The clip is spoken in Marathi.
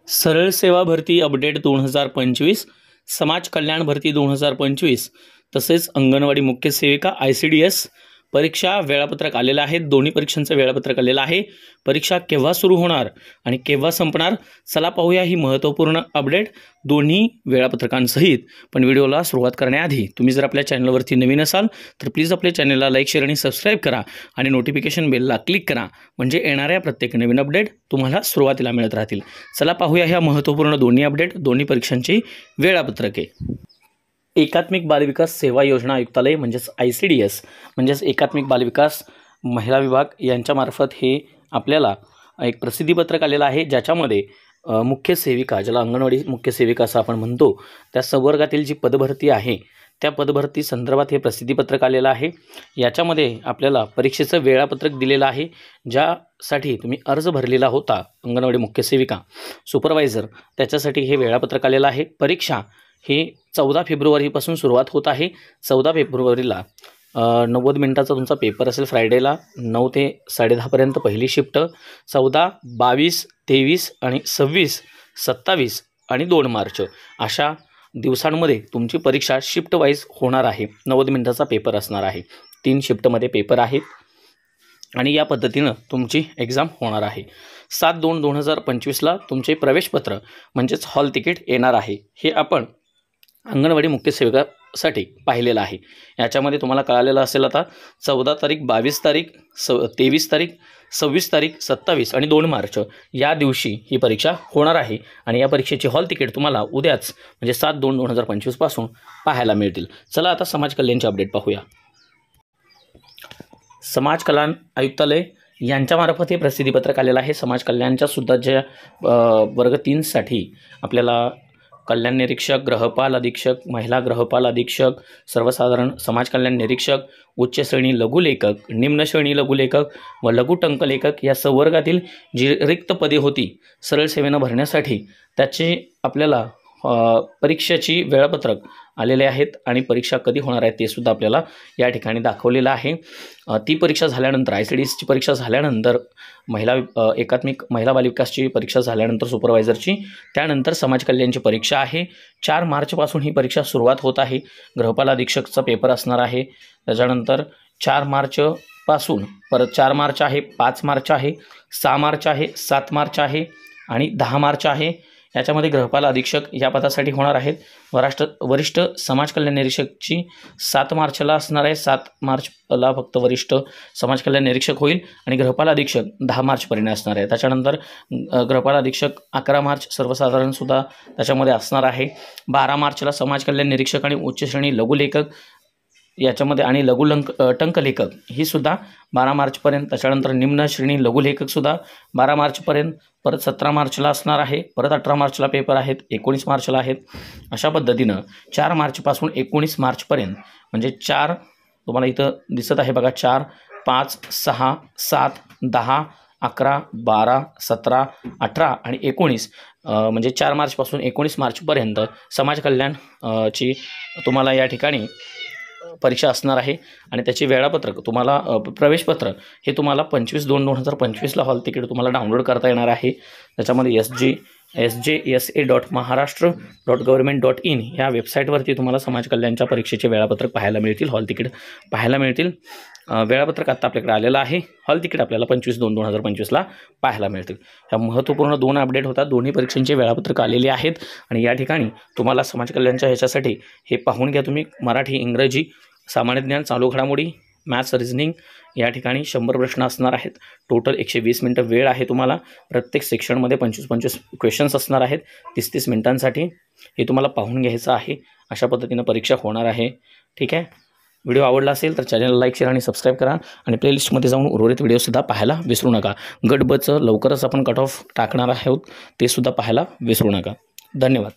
सरळ सेवा भरती अपडेट 2025, समाज कल्याण भरती 2025, तसेच अंगणवाडी मुख्य सेविका ICDS परीक्षा वेळापत्रक आलेलं आहे। दोन्ही परीक्षांचं वेळापत्रक आलेलं आहे। परीक्षा केव्हा सुरू होणार आणि केव्हा संपणार, चला पाहूया ही महत्त्वपूर्ण अपडेट दोन्ही वेळापत्रकांसहित। पण व्हिडिओला सुरुवात करण्याआधी तुम्ही जर आपल्या चॅनलवरती नवीन असाल तर प्लीज आपल्या चॅनलला लाईक, शेअर आणि सबस्क्राइब करा आणि नोटिफिकेशन बेलला क्लिक करा, म्हणजे येणाऱ्या प्रत्येक नवीन अपडेट तुम्हाला सुरुवातीला मिळत राहतील। चला पाहूया ह्या महत्त्वपूर्ण दोन्ही अपडेट दोन्ही परीक्षांची वेळापत्रके। एकात्मिक बालविकास सेवा योजना आयुक्तालय म्हणजेच ICDS म्हणजेच एकात्मिक बालविकास महिला विभाग यांच्यामार्फत हे आपल्याला एक प्रसिद्धीपत्रक आलेलं आहे, ज्याच्यामध्ये मुख्य सेविका, ज्याला अंगणवाडी मुख्य सेविका असं आपण म्हणतो, त्या संवर्गातील जी पदभरती आहे त्या पदभरती संदर्भात हे प्रसिद्धीपत्रक आलेलं आहे। याच्यामध्ये आपल्याला परीक्षेचं वेळापत्रक दिलेलं आहे, ज्यासाठी तुम्ही अर्ज भरलेला होता अंगणवाडी मुख्य सेविका सुपरवायझर, त्याच्यासाठी हे वेळापत्रक आलेलं आहे। परीक्षा हे 14 फेब्रुवारीपासून सुरुवात होत आहे। 14 फेब्रुवारीला 90 मिनिटाचा तुमचा पेपर असेल, फ्रायडेला 9 ते 10:30 पर्यंत पहिली शिफ्ट, 14, 22, 23 आणि 26, 27 आणि 2 मार्च अशा दिवसांमध्ये तुमची परीक्षा शिफ्ट वाईज होणार आहे। 90 मिनिटाचा पेपर असणार आहे, 3 शिफ्टमध्ये पेपर आहेत आणि या पद्धतीनं तुमची एग्जाम होणार आहे। 7/2/2025ला तुमचे प्रवेशपत्र म्हणजेच हॉल तिकीट येणार आहे। हे आपण अंगणवाडी मुख्य सेविकासाठी पाहिलेलं आहे। याच्यामध्ये तुम्हाला कळालेलं असेल आता 14 तारीख, 22 तारीख, 23 तारीख, 26 तारीख, 27 आणि 2 मार्च या दिवशी ही परीक्षा होणार आहे आणि या परीक्षेची हॉल तिकीट तुम्हाला उद्याच म्हणजे 7/2/2025 पासून पाहायला मिळतील। चला आता समाज कल्याणचे अपडेट पाहूया। समाज कल्याण आयुक्तालय यांच्यामार्फत हे प्रसिद्धीपत्रक आलेलं आहे। समाज कल्याणच्या सुद्धा ज्या वर्ग 3 साठी आपल्याला कल्याण निरीक्षक, गृहपाल अधीक्षक, महिला गृहपाल अधीक्षक, सर्वसाधारण समाज कल्याण निरीक्षक, उच्च श्रेणी लघुलेखक, निम्न श्रेणी लघुलेखक व लघु टंकलेखक या संवर्गातील जी रिक्त पदे होती सरळ सेवेनं भरण्यासाठी, त्याचे आपल्याला परीक्षेची वेळापत्रक आलेले आहेत आणि परीक्षा कधी होणार आहे ते सुद्धा आपल्याला या ठिकाणी दाखवलेलं आहे। ती परीक्षा झाल्यानंतर ICDSची परीक्षा झाल्यानंतर एकात्मिक महिला बालविकासची परीक्षा झाल्यानंतर सुपरवायझरची, त्यानंतर समाज कल्याणची परीक्षा आहे। 4 मार्चपासून ही परीक्षा सुरुवात होत आहे। गृहपाल अधीक्षकचा पेपर असणार आहे, त्याच्यानंतर 4 मार्चपासून परत 4 मार्च आहे, 5 मार्च आहे, 6 मार्च आहे, 7 मार्च आहे आणि 10 मार्च आहे। याच्यामध्ये गृहपाल अधीक्षक या पदासाठी होणार आहेत। वरिष्ठ समाज कल्याण निरीक्षकची 7 मार्चला असणार आहे। 7 मार्चला फक्त वरिष्ठ समाज कल्याण निरीक्षक होईल आणि गृहपाल अधीक्षक 10 मार्चपर्यंत असणार आहे। त्याच्यानंतर गृहपाल अधीक्षक 11 मार्च सर्वसाधारणसुद्धा त्याच्यामध्ये असणार आहे। 12 मार्चला समाज कल्याण निरीक्षक आणि उच्च श्रेणी लघुलेखक याच्यामध्ये आणि टंकलेखक ही सुद्धा 12 मार्चपर्यंत, त्याच्यानंतर निम्न श्रेणी लघुलेखकसुद्धा 12 मार्चपर्यंत, परत 17 मार्चला असणार आहे, परत 18 मार्चला पेपर आहेत, 19 मार्चला आहेत। अशा पद्धतीनं 4 मार्चपासून 19 मार्चपर्यंत म्हणजे 4 तुम्हाला इथं दिसत आहे बघा, 4, 5, 6, 7, 10, 11, 12, 17, 18 आणि 19 म्हणजे 4 मार्चपासून 19 मार्चपर्यंत समाज कल्याण ची तुम्हाला या ठिकाणी परीक्षा असणार आहे आणि त्याचे वेळापत्रक तुम्हाला प्रवेशपत्र हे तुम्हाला 25/2/2025ला हॉल तिकीट तुम्हाला डाउनलोड करता येणार आहे। त्याच्यामध्ये sjsa.maharashtra.government.in ह्या वेबसाईटवरती तुम्हाला समाज कल्याणच्या परीक्षेचे वेळापत्रक पाहायला मिळतील, हॉल तिकीट पाहायला मिळतील। वेळापत्रक आता आपल्याकडे आलेलं आहे, हॉल तिकीट आपल्याला 25/2/2025ला पाहायला मिळतील। ह्या महत्त्वपूर्ण 2 अपडेट होतात, दोन्ही परीक्षांचे वेळापत्रक आलेले आहेत आणि या ठिकाणी तुम्हाला समाज कल्याणच्या ह्याच्यासाठी हे पाहून घ्या तुम्ही। मराठी, इंग्रजी, सामान्य ज्ञान, चालू घडामोडी, मॅथ्स, रिझनिंग या ठिकाणी 100 प्रश्न असणार आहेत। टोटल 120 मिनिटं वेळ आहे तुम्हाला। प्रत्येक सेक्शनमध्ये 25-25 क्वेश्चन्स असणार आहेत 30-30 मिनिटांसाठी। हे तुम्हाला पाहून घ्यायचं आहे। अशा पद्धतीनं परीक्षा होणार आहे, ठीक आहे। व्हिडिओ आवडला असेल तर चॅनलला लाईक, शेअर आणि सबस्क्राईब करा आणि प्लेलिस्टमध्ये जाऊन उर्वरित व्हिडिओसुद्धा पाहायला विसरू नका। गट बचं लवकरच आपण कट ऑफ टाकणार आहोत, ते सुद्धा पाहायला विसरू नका। धन्यवाद।